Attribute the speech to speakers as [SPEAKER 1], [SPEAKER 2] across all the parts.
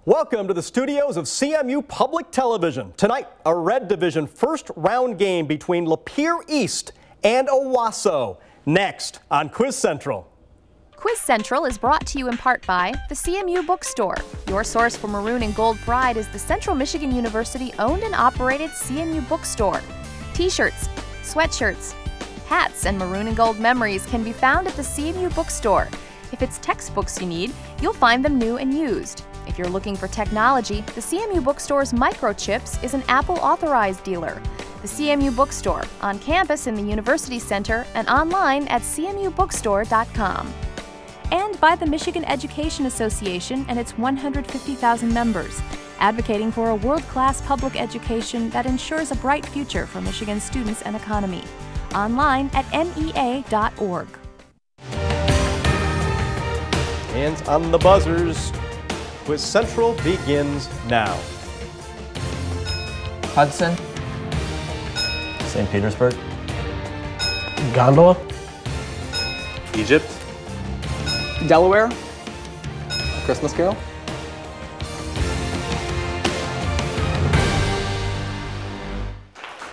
[SPEAKER 1] Welcome to the studios of CMU Public Television. Tonight, a Red Division first round game between Lapeer East and Owosso. Next on Quiz Central.
[SPEAKER 2] Quiz Central is brought to you in part by the CMU Bookstore. Your source for maroon and gold pride is the Central Michigan University owned and operated CMU Bookstore. T-shirts, sweatshirts, hats, and maroon and gold memories can be found at the CMU Bookstore. If it's textbooks you need, you'll find them new and used. If you're looking for technology, the CMU Bookstore's Microchips is an Apple authorized dealer. The CMU Bookstore, on campus in the University Center and online at cmubookstore.com. And by the Michigan Education Association and its 150,000 members, advocating for a world-class public education that ensures a bright future for Michigan students and economy. Online at mea.org.
[SPEAKER 1] Hands on the buzzers. Quiz Central begins now.
[SPEAKER 3] Hudson.
[SPEAKER 4] St. Petersburg.
[SPEAKER 3] Gondola.
[SPEAKER 4] Egypt.
[SPEAKER 3] Delaware. Christmas Carol.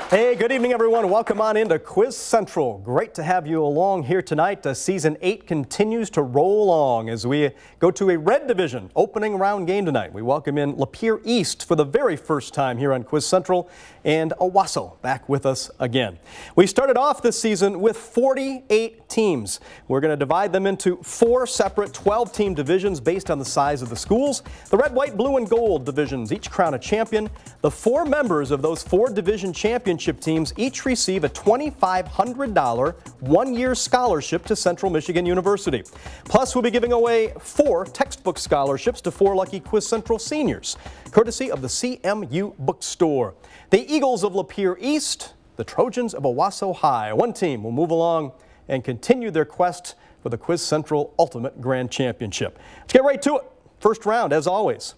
[SPEAKER 1] Hey, good evening, everyone. Welcome on into Quiz Central. Great to have you along here tonight. Season 8 continues to roll along as we go to a Red Division opening round game tonight. We welcome in Lapeer East for the very first time here on Quiz Central, and Owosso back with us again. We started off this season with 48 teams. We're going to divide them into 4 separate 12-team divisions based on the size of the schools. The red, white, blue, and gold divisions each crown a champion. The 4 members of those 4 division championship teams each receive a $2,500 one-year scholarship to Central Michigan University. Plus, we'll be giving away 4 textbook scholarships to 4 lucky Quiz Central seniors, courtesy of the CMU Bookstore. The Eagles of Lapeer East, the Trojans of Owosso High. One team will move along and continue their quest for the Quiz Central Ultimate Grand Championship. Let's get right to it. First round, as always,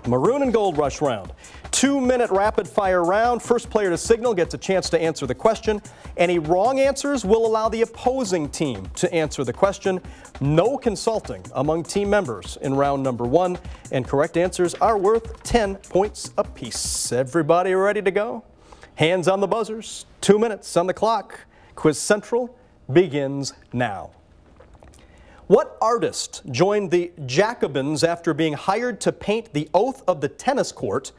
[SPEAKER 1] Maroon and Gold Rush round. 2-minute rapid-fire round. First player to signal gets a chance to answer the question. Any wrong answers will allow the opposing team to answer the question. No consulting among team members in round number 1, and correct answers are worth 10 points apiece. Everybody ready to go? Hands on the buzzers. 2 minutes on the clock. Quiz Central begins now. What artist joined the Jacobins after being hired to paint the oath of the tennis court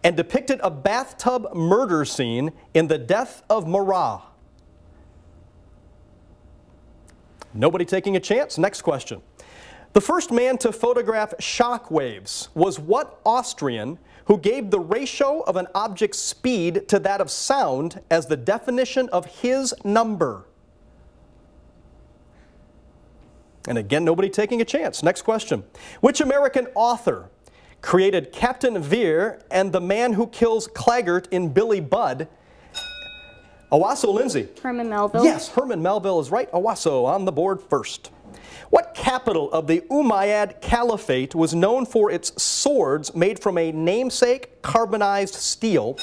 [SPEAKER 1] and depicted a bathtub murder scene in The Death of Marat? Nobody taking a chance? Next question. The first man to photograph shock waves was what Austrian who gave the ratio of an object's speed to that of sound as the definition of his number? And again, nobody taking a chance. Next question. Which American author created Captain Vere and the Man Who Kills Claggart in Billy Budd? Owosso, Lindsay.
[SPEAKER 5] Herman Melville.
[SPEAKER 1] Yes, Herman Melville is right. Owosso on the board first. What capital of the Umayyad Caliphate was known for its swords made from a namesake carbonized steel?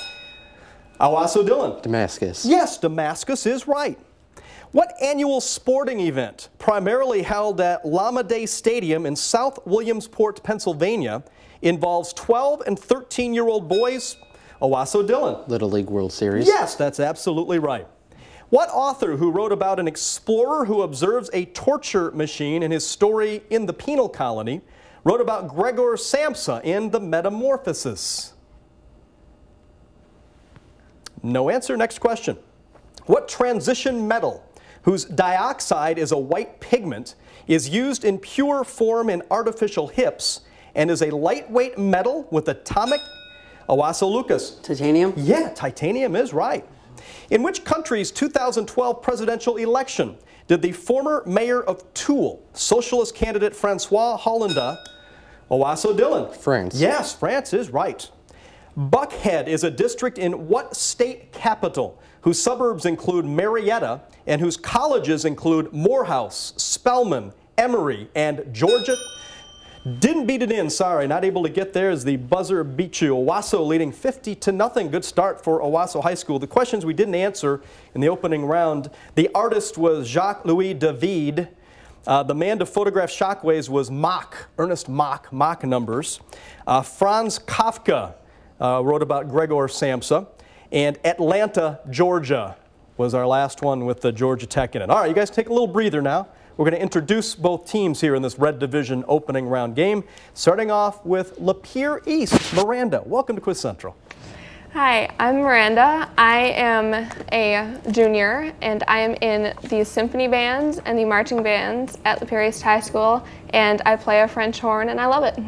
[SPEAKER 1] Owosso, Dylan.
[SPEAKER 3] Damascus.
[SPEAKER 1] Yes, Damascus is right. What annual sporting event, primarily held at Lama Day Stadium in South Williamsport, Pennsylvania, involves 12 and 13-year-old boys? Owosso, Dylan.
[SPEAKER 3] Little League World Series.
[SPEAKER 1] Yes, that's absolutely right. What author who wrote about an explorer who observes a torture machine in his story In the Penal Colony wrote about Gregor Samsa in The Metamorphosis? No answer. Next question. What transition metal, whose dioxide is a white pigment, is used in pure form in artificial hips and is a lightweight metal with atomic... Owosso, Lucas.
[SPEAKER 3] Titanium?
[SPEAKER 1] Yeah, titanium is right. In which country's 2012 presidential election did the former mayor of Toul, socialist candidate Francois Hollande... Owosso, Dylan.
[SPEAKER 3] France.
[SPEAKER 1] Yes, France is right. Buckhead is a district in what state capital whose suburbs include Marietta and whose colleges include Morehouse, Spelman, Emory, and Georgia? Didn't beat it in, sorry, not able to get there as the buzzer beat you. Owosso leading 50-0. Good start for Owosso High School. The questions we didn't answer in the opening round, the artist was Jacques-Louis David. The man to photograph shockwaves was Ernest Mach numbers. Franz Kafka wrote about Gregor Samsa. And Atlanta, Georgia was our last one with the Georgia Tech in it. All right, you guys take a little breather now. We're going to introduce both teams here in this Red Division opening round game, starting off with Lapeer East. Miranda, welcome to Quiz Central.
[SPEAKER 5] Hi, I'm Miranda. I am a junior, and I am in the symphony bands and the marching bands at Lapeer East High School, and I play a French horn, and I love it.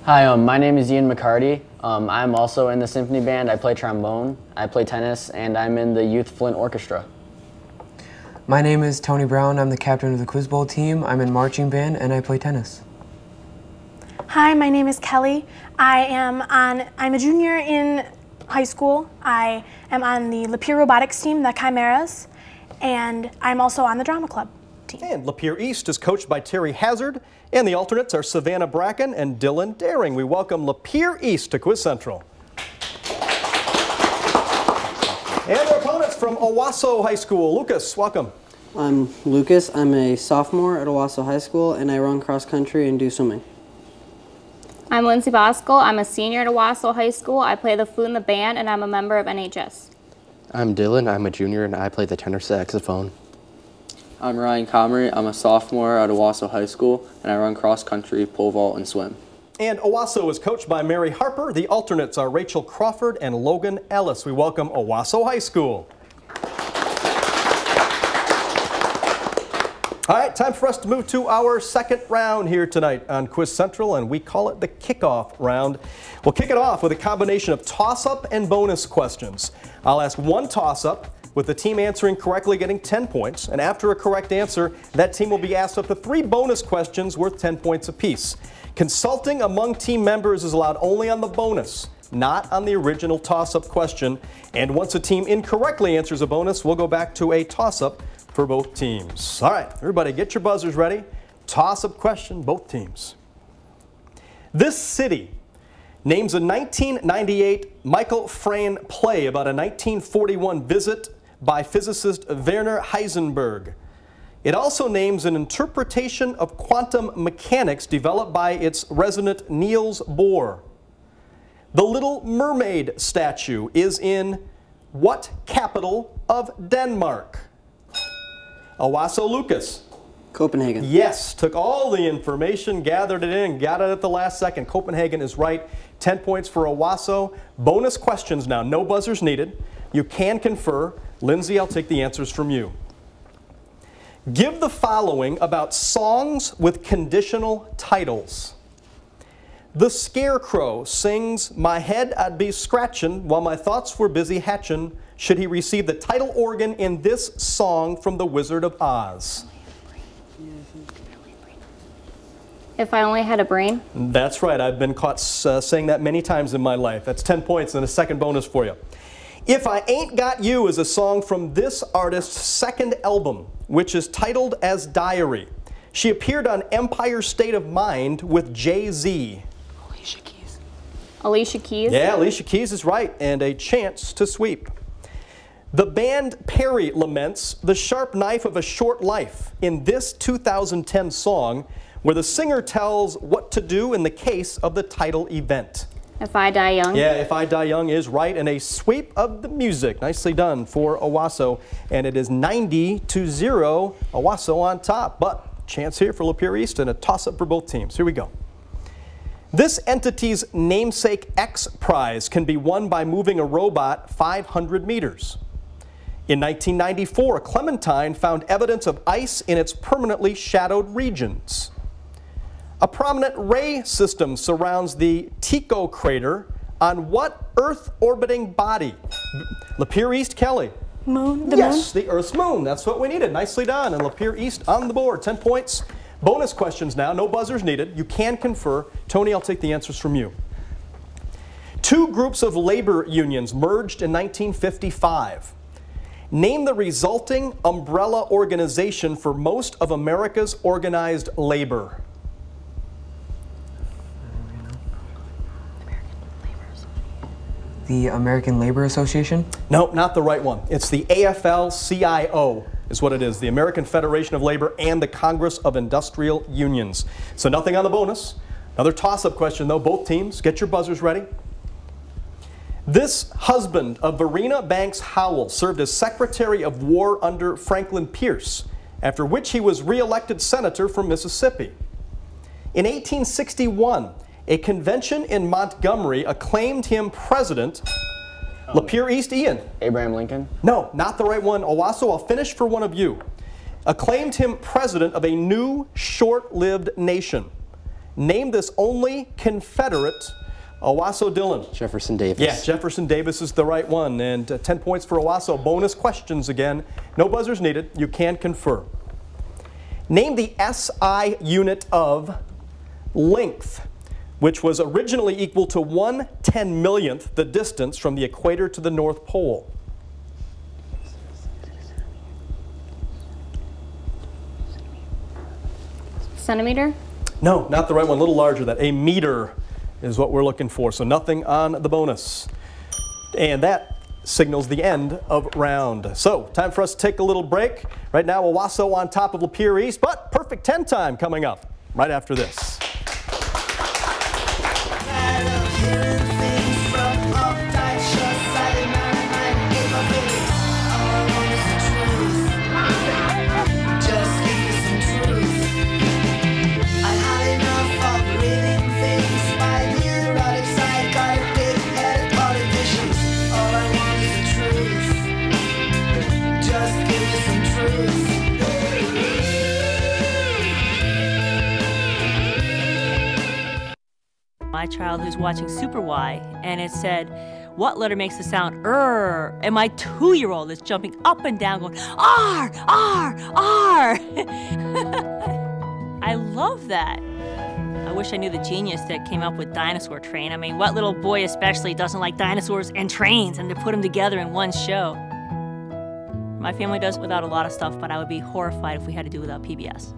[SPEAKER 6] Hi, my name is Ian McCarty. I'm also in the symphony band. I play trombone, I play tennis, and I'm in the Youth Flint Orchestra.
[SPEAKER 7] My name is Tony Brown. I'm the captain of the Quiz Bowl team. I'm in marching band, and I play tennis.
[SPEAKER 8] Hi, my name is Kelly. I'm a junior in high school. I am on the Lapeer robotics team, the Chimeras, and I'm also on the drama club team.
[SPEAKER 1] And Lapeer East is coached by Terry Hazard, and the alternates are Savannah Bracken and Dylan Daring. We welcome Lapeer East to Quiz Central. And their opponents from Owosso High School. Lucas, welcome.
[SPEAKER 9] I'm Lucas. I'm a sophomore at Owosso High School, and I run cross country and do swimming.
[SPEAKER 10] I'm Lindsay Bosco. I'm a senior at Owosso High School. I play the flute in the band, and I'm a member of NHS.
[SPEAKER 3] I'm Dylan. I'm a junior, and I play the tenor saxophone.
[SPEAKER 11] I'm Ryan Comrie. I'm a sophomore at Owosso High School, and I run cross country, pole vault, and swim.
[SPEAKER 1] And Owosso is coached by Mary Harper. The alternates are Rachel Crawford and Logan Ellis. We welcome Owosso High School. All right, time for us to move to our second round here tonight on Quiz Central, and we call it the Kickoff Round. We'll kick it off with a combination of toss-up and bonus questions. I'll ask one toss-up, with the team answering correctly getting 10 points, and after a correct answer, that team will be asked up to 3 bonus questions worth 10 points apiece. Consulting among team members is allowed only on the bonus, not on the original toss-up question, and once a team incorrectly answers a bonus, we'll go back to a toss-up for both teams. All right, everybody get your buzzers ready. Toss-up question, both teams. This city names a 1998 Michael Frayn play about a 1941 visit by physicist Werner Heisenberg. It also names an interpretation of quantum mechanics developed by its resident Niels Bohr. The Little Mermaid statue is in what capital of Denmark? Owosso Lucas.
[SPEAKER 9] Copenhagen.
[SPEAKER 1] Yes, took all the information, gathered it in, got it at the last second. Copenhagen is right. 10 points for Owosso. Bonus questions now, no buzzers needed. You can confer. Lindsay, I'll take the answers from you. Give the following about songs with conditional titles. The Scarecrow sings, "My head I'd be scratchin' while my thoughts were busy hatchin'." Should he receive the title organ in this song from The Wizard of Oz?
[SPEAKER 10] If I only had a brain?
[SPEAKER 1] That's right. I've been caught saying that many times in my life. That's 10 points and a second bonus for you. If I Ain't Got You is a song from this artist's second album, which is titled as Diary. She appeared on Empire State of Mind with Jay-Z.
[SPEAKER 10] Alicia Keys. Alicia Keys?
[SPEAKER 1] Yeah, Alicia Keys is right, and a chance to sweep. The band Perry laments the sharp knife of a short life in this 2010 song, where the singer tells what to do in the case of the title event.
[SPEAKER 10] If I Die Young?
[SPEAKER 1] Yeah, If I Die Young is right, and a sweep of the music. Nicely done for Owosso, and it is 90-0, Owosso on top. But chance here for Lapeer East and a toss-up for both teams. Here we go. This entity's namesake X Prize can be won by moving a robot 500 meters. In 1994, Clementine found evidence of ice in its permanently shadowed regions. A prominent ray system surrounds the Tycho crater on what Earth-orbiting body? Lapeer East, Kelly.
[SPEAKER 8] Moon?
[SPEAKER 1] Yes, the Earth's moon. That's what we needed. Nicely done. And Lapeer East on the board. 10 points. Bonus questions now. No buzzers needed. You can confer. Tony, I'll take the answers from you. 2 groups of labor unions merged in 1955. Name the resulting umbrella organization for most of America's organized labor.
[SPEAKER 7] The American Labor Association?
[SPEAKER 1] No, not the right one. It's the AFL-CIO. is what it is. The American Federation of Labor and the Congress of Industrial Unions. So nothing on the bonus. Another toss-up question, though. Both teams, get your buzzers ready. This husband of Verena Banks Howell served as Secretary of War under Franklin Pierce, after which he was re-elected senator from Mississippi. In 1861, a convention in Montgomery acclaimed him president. Lapeer East, Ian.
[SPEAKER 6] Abraham Lincoln?
[SPEAKER 1] No, not the right one. Owosso, I'll finish for one of you. Acclaimed him president of a new, short-lived nation. Name this only Confederate. Owosso, Dylan.
[SPEAKER 3] Jefferson Davis.
[SPEAKER 1] Yeah, Jefferson Davis is the right one. And 10 points for Owosso. Bonus questions again. No buzzers needed. You can confer. Name the SI unit of length, which was originally equal to 1/10,000,000th the distance from the equator to the North Pole.
[SPEAKER 10] Centimeter?
[SPEAKER 1] No, not the right one. A little larger than that. A meter is what we're looking for. So nothing on the bonus. And that signals the end of round. So time for us to take a little break. Right now, Owosso on top of Lapeer East, but perfect 10 time coming up right after this.
[SPEAKER 12] My child who's watching Super Y, and it said, what letter makes the sound R? And my 2-year-old is jumping up and down going, R, R, R. I love that. I wish I knew the genius that came up with Dinosaur Train. I mean, what little boy especially doesn't like dinosaurs and trains, and to put them together in one show? My family does without a lot of stuff, but I would be horrified if we had to do without PBS.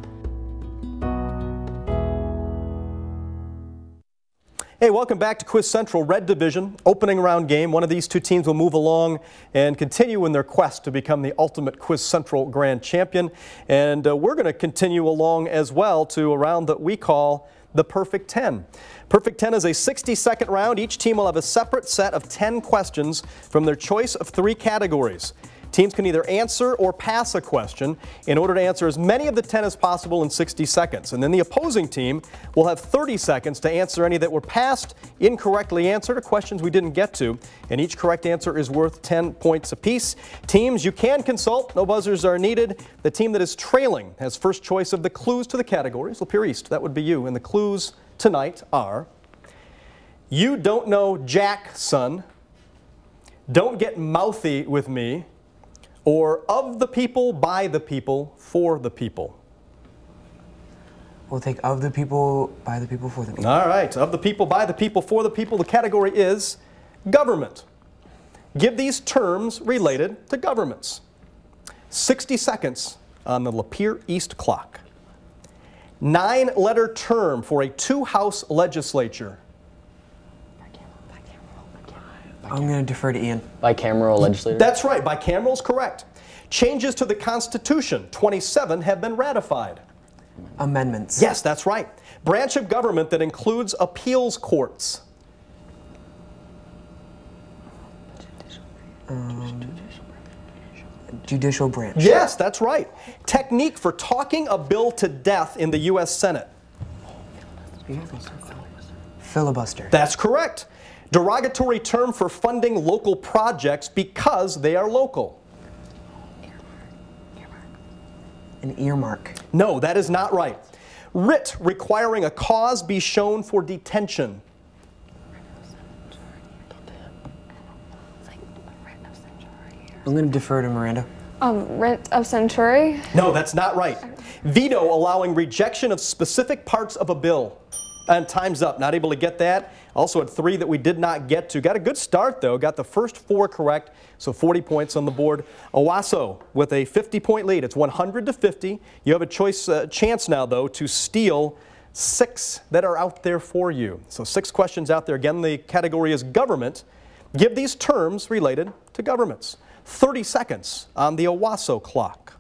[SPEAKER 1] Hey, welcome back to Quiz Central. Red Division, opening round game. One of these two teams will move along and continue in their quest to become the ultimate Quiz Central Grand Champion. And we're going to continue along as well to a round that we call the Perfect 10. Perfect 10 is a 60-second round. Each team will have a separate set of 10 questions from their choice of 3 categories. Teams can either answer or pass a question in order to answer as many of the 10 as possible in 60 seconds. And then the opposing team will have 30 seconds to answer any that were passed, incorrectly answered, or questions we didn't get to. And each correct answer is worth 10 points apiece. Teams, you can consult. No buzzers are needed. The team that is trailing has first choice of the clues to the categories. Lapeer East, that would be you. And the clues tonight are: you don't know Jack, son. Don't get mouthy with me. Or of the people, by the people, for the people.
[SPEAKER 7] We'll take of the people, by the people, for the people.
[SPEAKER 1] All right, of the people, by the people, for the people. The category is government. Give these terms related to governments. 60 seconds on the Lapeer East clock. 9-letter term for a 2-house legislature.
[SPEAKER 7] I'm going to defer to Ian.
[SPEAKER 6] Bicameral legislature?
[SPEAKER 1] That's right. Bicameral is correct. Changes to the Constitution, 27 have been ratified.
[SPEAKER 7] Amendments.
[SPEAKER 1] Yes, that's right. Branch of government that includes appeals courts.
[SPEAKER 7] Judicial branch.
[SPEAKER 1] Yes, that's right. Technique for talking a bill to death in the U.S. Senate.
[SPEAKER 7] Filibuster.
[SPEAKER 1] That's correct. Derogatory term for funding local projects because they are local.
[SPEAKER 7] An earmark.
[SPEAKER 1] No, that is not right. Writ requiring a cause be shown for detention.
[SPEAKER 7] I'm going to defer to Miranda.
[SPEAKER 5] Writ of century?
[SPEAKER 1] No, that's not right. Veto allowing rejection of specific parts of a bill. And time's up. Not able to get that. Also had 3 that we did not get to. Got a good start, though. Got the first 4 correct, so 40 points on the board. Owosso with a 50-point lead. It's 100 to 50. You have a chance now, though, to steal 6 that are out there for you. So 6 questions out there. Again, the category is government. Give these terms related to governments. 30 seconds on the Owosso clock.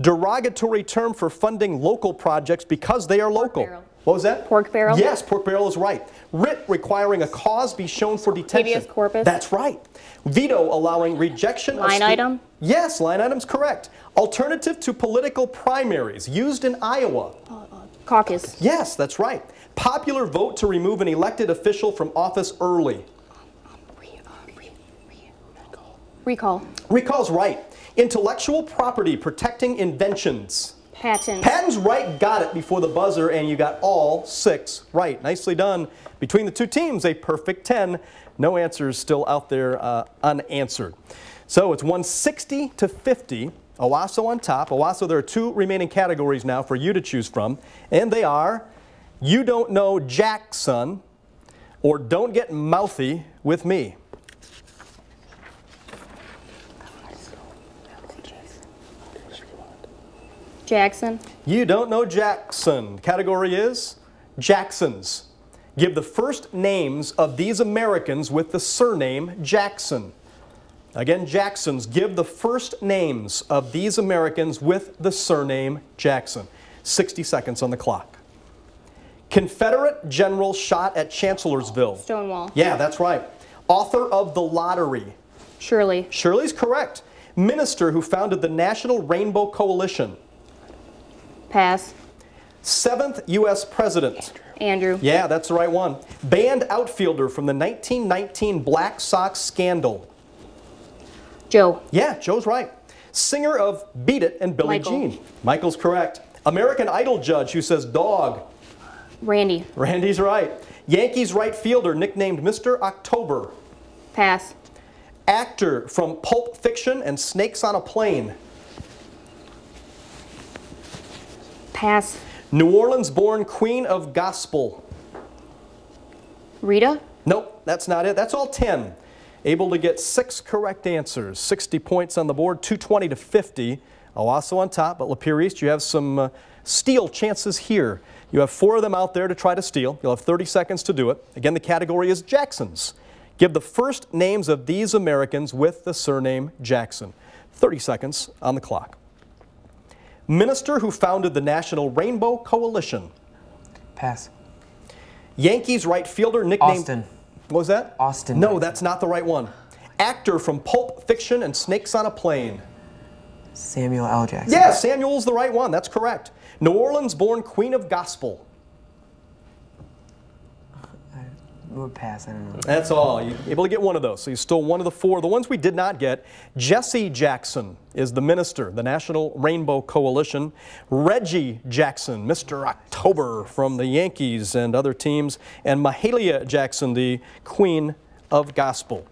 [SPEAKER 1] Derogatory term for funding local projects because they are local.
[SPEAKER 10] Barrel.
[SPEAKER 1] What was that?
[SPEAKER 10] Pork barrel?
[SPEAKER 1] Yes, pork barrel is right. Writ requiring a cause be shown for detention.
[SPEAKER 10] Habeas corpus?
[SPEAKER 1] That's right. Veto allowing rejection
[SPEAKER 10] Line item?
[SPEAKER 1] Yes, line item's correct. Alternative to political primaries used in Iowa.
[SPEAKER 10] Caucus.
[SPEAKER 1] Yes, that's right. Popular vote to remove an elected official from office early.
[SPEAKER 10] Recall.
[SPEAKER 1] Recall's right. Intellectual property protecting inventions.
[SPEAKER 10] Patent.
[SPEAKER 1] Patent's right, got it before the buzzer, and you got all 6 right. Nicely done. Between the two teams, a perfect 10. No answers still out there unanswered. So it's 160 to 50. Owosso on top. Owosso, there are 2 remaining categories now for you to choose from, and they are You Don't Know Jackson or Don't Get Mouthy with Me.
[SPEAKER 10] Jackson.
[SPEAKER 1] You don't know Jackson. Category is Jacksons. Give the first names of these Americans with the surname Jackson. Again, Jacksons. Give the first names of these Americans with the surname Jackson. 60 seconds on the clock. Confederate general shot at Chancellorsville.
[SPEAKER 10] Stonewall.
[SPEAKER 1] Yeah, that's right. Author of The Lottery.
[SPEAKER 10] Shirley.
[SPEAKER 1] Shirley's correct. Minister who founded the National Rainbow Coalition.
[SPEAKER 10] Pass.
[SPEAKER 1] 7th U.S. President.
[SPEAKER 10] Andrew.
[SPEAKER 1] Yeah, that's the right one. Banned outfielder from the 1919 Black Sox scandal.
[SPEAKER 10] Joe.
[SPEAKER 1] Yeah, Joe's right. Singer of Beat It and Billie Jean. Michael's correct. American Idol judge who says dog.
[SPEAKER 10] Randy.
[SPEAKER 1] Randy's right. Yankees right fielder nicknamed Mr. October.
[SPEAKER 10] Pass.
[SPEAKER 1] Actor from Pulp Fiction and Snakes on a Plane.
[SPEAKER 10] Pass.
[SPEAKER 1] New Orleans-born Queen of Gospel.
[SPEAKER 10] Rita?
[SPEAKER 1] Nope, that's not it. That's all 10. Able to get 6 correct answers. 60 points on the board, 220 to 50. Owosso on top, but Lapeer East, you have some steal chances here. You have 4 of them out there to try to steal. You'll have 30 seconds to do it. Again, the category is Jacksons. Give the first names of these Americans with the surname Jackson. 30 seconds on the clock. Minister who founded the National Rainbow Coalition.
[SPEAKER 7] Pass.
[SPEAKER 1] Yankees right fielder nicknamed...
[SPEAKER 7] Austin.
[SPEAKER 1] What was that?
[SPEAKER 7] Austin.
[SPEAKER 1] No, that's not the right one. Actor from Pulp Fiction and Snakes on a Plane.
[SPEAKER 7] Samuel L. Jackson.
[SPEAKER 1] Yeah, Samuel's the right one. That's correct. New Orleans-born Queen of Gospel.
[SPEAKER 7] We'll pass, I don't know.
[SPEAKER 1] That's all. You're able to get one of those. So you stole one of the 4. The ones we did not get, Jesse Jackson is the minister, the National Rainbow Coalition. Reggie Jackson, Mr. October from the Yankees and other teams. And Mahalia Jackson, the Queen of Gospel.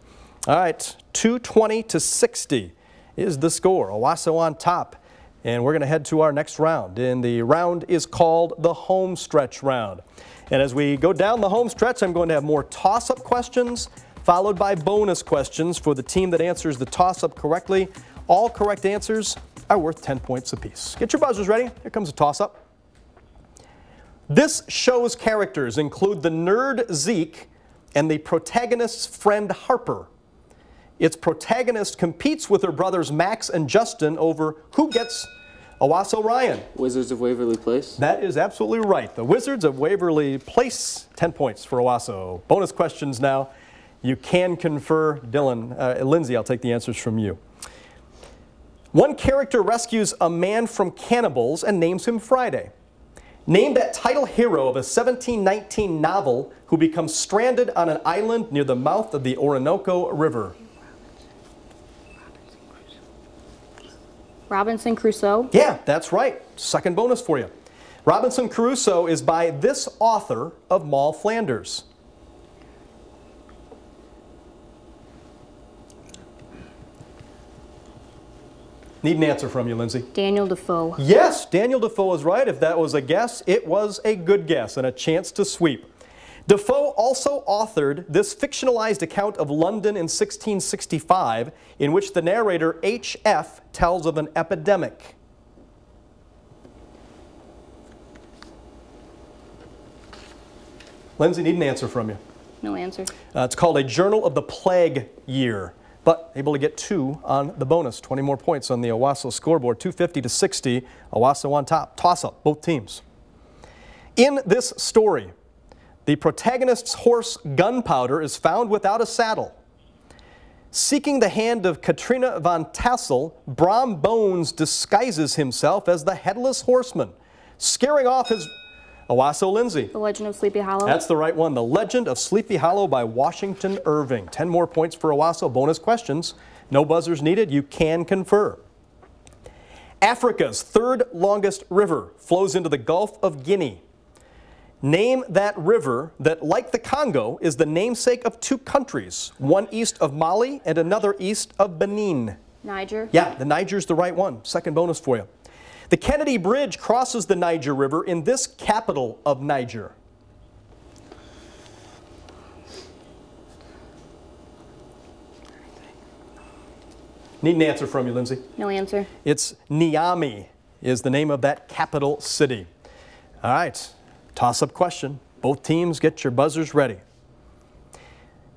[SPEAKER 1] All right, 220 to 60 is the score. Owosso on top. And we're going to head to our next round. And the round is called the home stretch round. And as we go down the home stretch, I'm going to have more toss-up questions, followed by bonus questions for the team that answers the toss-up correctly. All correct answers are worth 10 points apiece. Get your buzzers ready. Here comes a toss-up. This show's characters include the nerd Zeke and the protagonist's friend Harper. Its protagonist competes with her brothers Max and Justin over who gets Owosso Ryan.
[SPEAKER 11] Wizards of Waverly Place.
[SPEAKER 1] That is absolutely right. The Wizards of Waverly Place, 10 points for Owosso. Bonus questions now. You can confer. Lindsay, I'll take the answers from you. One character rescues a man from cannibals and names him Friday. Name that title hero of a 1719 novel who becomes stranded on an island near the mouth of the Orinoco River.
[SPEAKER 10] Robinson Crusoe?
[SPEAKER 1] Yeah, that's right. Second bonus for you. Robinson Crusoe is by this author of Moll Flanders. Need an answer from you, Lindsay.
[SPEAKER 10] Daniel Defoe.
[SPEAKER 1] Yes, Daniel Defoe is right. If that was a guess, it was a good guess and a chance to sweep. Defoe also authored this fictionalized account of London in 1665, in which the narrator H.F. tells of an epidemic. Lindsay, need an answer from you.
[SPEAKER 10] No answer.
[SPEAKER 1] It's called A Journal of the Plague Year. but able to get 2 on the bonus. 20 more points on the Owosso scoreboard, 250-60. Owosso on top. Toss-up, both teams. In this story, the protagonist's horse Gunpowder is found without a saddle. Seeking the hand of Katrina von Tassel, Brom Bones disguises himself as the Headless Horseman, scaring off his... Owosso, Lindsay.
[SPEAKER 10] The Legend of Sleepy Hollow.
[SPEAKER 1] That's the right one. The Legend of Sleepy Hollow by Washington Irving. 10 more points for Owosso. Bonus questions. No buzzers needed. You can confer. Africa's third longest river flows into the Gulf of Guinea. Name that river that, like the Congo, is the namesake of 2 countries, one east of Mali and another east of Benin.
[SPEAKER 10] Niger.
[SPEAKER 1] Yeah, the Niger's the right one. Second bonus for you. The Kennedy Bridge crosses the Niger River in this capital of Niger. Need an answer from you, Lindsay.
[SPEAKER 10] No answer.
[SPEAKER 1] It's Niamey is the name of that capital city. All right, toss-up question. Both teams, get your buzzers ready.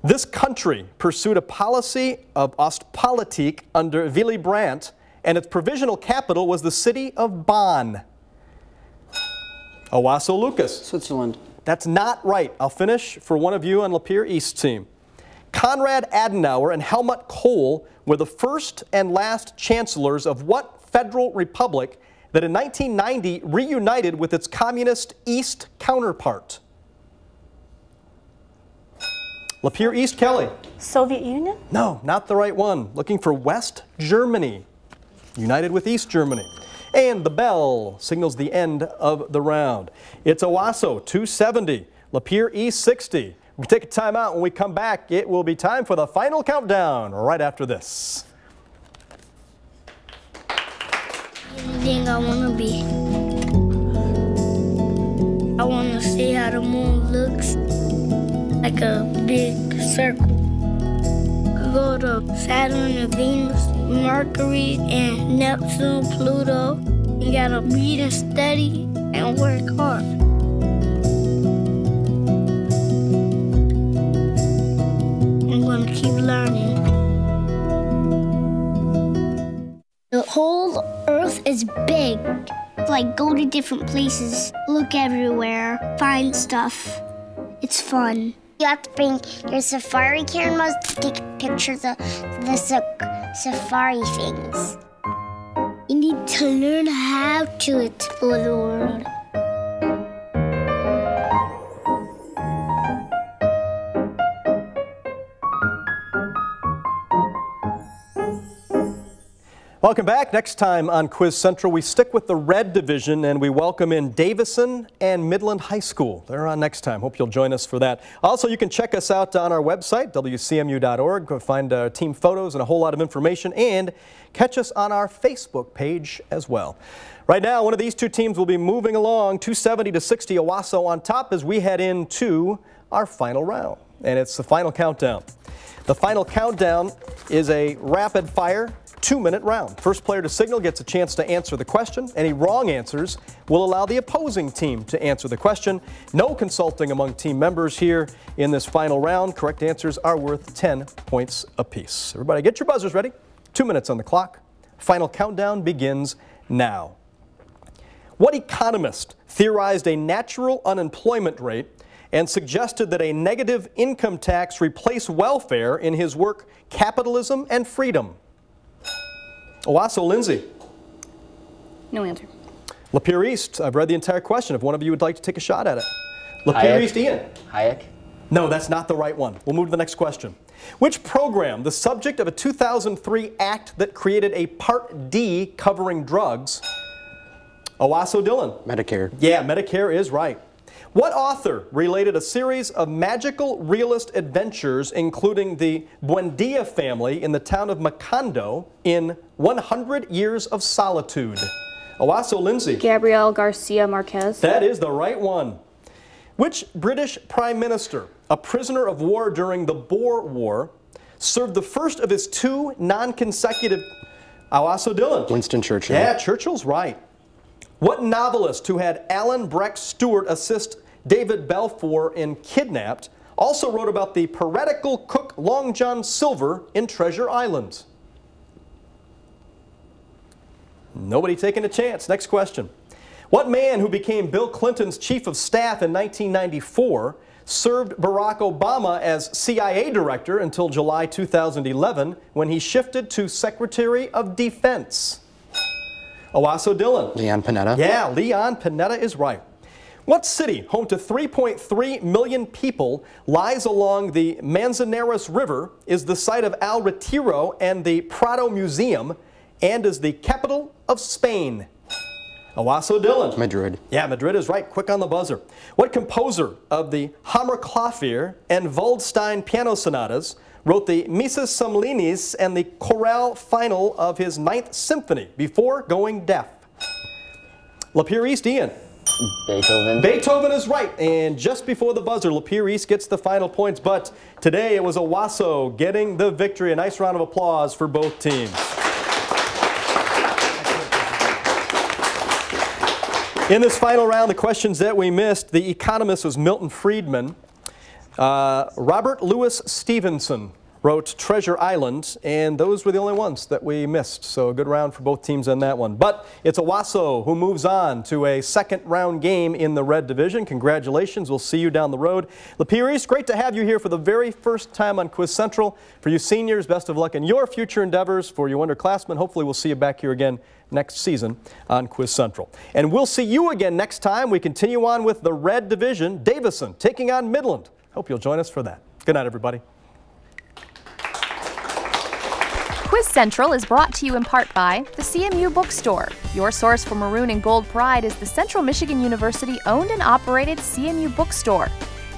[SPEAKER 1] This country pursued a policy of Ostpolitik under Willy Brandt, and its provisional capital was the city of Bonn. Owosso, Lucas.
[SPEAKER 9] Switzerland.
[SPEAKER 1] That's not right. I'll finish for one of you on Lapeer East team. Konrad Adenauer and Helmut Kohl were the first and last chancellors of what federal republic that in 1990 reunited with its communist East counterpart? Lapeer East, Kelly.
[SPEAKER 8] Soviet Union?
[SPEAKER 1] No, not the right one. Looking for West Germany. United with East Germany. And the bell signals the end of the round. It's Owosso 270, Lapeer East 60. We take a timeout. When we come back, it will be time for the final countdown right after this.
[SPEAKER 13] Anything I want to be. I want to see how the moon looks, like a big circle. Go to Saturn and Venus, Mercury and Neptune, Pluto. You gotta read and study and work hard. I'm gonna keep learning. The whole Earth is big. Like, go to different places, look everywhere, find stuff. It's fun. You have to bring your safari cameras to take pictures of the safari things. You need to learn how to explore the world.
[SPEAKER 1] Welcome back. Next time on Quiz Central, we stick with the red division and we welcome in Davison and Midland High School. They're on next time. Hope you'll join us for that. Also, you can check us out on our website, WCMU.org. Go find team photos and a whole lot of information, and catch us on our Facebook page as well. Right now, one of these 2 teams will be moving along 270-60, Owosso on top as we head into our final round. And it's the final countdown. The final countdown is a rapid fire 2-minute round. First player to signal gets a chance to answer the question. Any wrong answers will allow the opposing team to answer the question. No consulting among team members here in this final round. Correct answers are worth 10 points apiece. Everybody get your buzzers ready. 2 minutes on the clock. Final countdown begins now. What economist theorized a natural unemployment rate and suggested that a negative income tax replace welfare in his work Capitalism and Freedom? Owosso, Lindsay.
[SPEAKER 10] No answer.
[SPEAKER 1] Lapeer East, I've read the entire question. If one of you would like to take a shot at it. Lapeer East, Ian.
[SPEAKER 6] Hayek.
[SPEAKER 1] No, that's not the right one. We'll move to the next question. Which program, the subject of a 2003 act that created a Part D covering drugs? Owosso, Dylan.
[SPEAKER 3] Medicare.
[SPEAKER 1] Yeah, Medicare is right. What author related a series of magical realist adventures, including the Buendia family in the town of Macondo, in 100 Years of Solitude? Owosso, Lindsay.
[SPEAKER 10] Gabriel Garcia Marquez.
[SPEAKER 1] That is the right one. Which British Prime Minister, a prisoner of war during the Boer War, served the first of his 2 non-consecutive... Owosso, Dylan.
[SPEAKER 3] Winston Churchill.
[SPEAKER 1] Yeah, Churchill's right. What novelist who had Alan Breck Stewart assist David Balfour in Kidnapped also wrote about the piratical cook Long John Silver in Treasure Island? Nobody taking a chance. Next question. What man who became Bill Clinton's chief of staff in 1994 served Barack Obama as CIA director until July 2011 when he shifted to Secretary of Defense? Owosso Dylan.
[SPEAKER 3] Leon Panetta.
[SPEAKER 1] Yeah, Leon Panetta is right. What city, home to 3.3 million people, lies along the Manzanares River, is the site of El Retiro and the Prado Museum, and is the capital of Spain? Owosso Dylan.
[SPEAKER 3] Madrid.
[SPEAKER 1] Yeah, Madrid is right. Quick on the buzzer. What composer of the Hammerklavier and Waldstein piano sonatas wrote the Misas Samlinis and the chorale final of his 9th Symphony before going deaf? Lapeer East, Ian.
[SPEAKER 6] Beethoven.
[SPEAKER 1] Beethoven is right. And just before the buzzer, Lapeer East gets the final points. But today it was Owosso getting the victory. A nice round of applause for both teams. In this final round, the questions that we missed, the economist was Milton Friedman. Robert Louis Stevenson wrote Treasure Island, and those were the only ones that we missed. So a good round for both teams on that one. But it's Owosso who moves on to a second round game in the red division. Congratulations. We'll see you down the road. Lapeer East, great to have you here for the very first time on Quiz Central. For you seniors, best of luck in your future endeavors. For you underclassmen, hopefully we'll see you back here again next season on Quiz Central. And we'll see you again next time. We continue on with the red division. Davison taking on Midland. Hope you'll join us for that. Good night, everybody.
[SPEAKER 2] Quiz Central is brought to you in part by the CMU Bookstore. Your source for maroon and gold pride is the Central Michigan University owned and operated CMU Bookstore.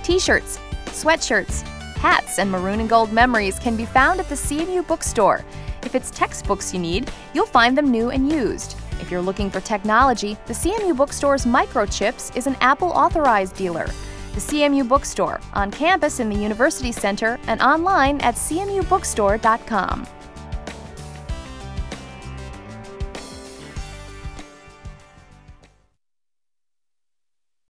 [SPEAKER 2] T-shirts, sweatshirts, hats, and maroon and gold memories can be found at the CMU Bookstore. If it's textbooks you need, you'll find them new and used. If you're looking for technology, the CMU Bookstore's Microchips is an Apple authorized dealer. The CMU Bookstore, on campus in the University Center and online at cmubookstore.com.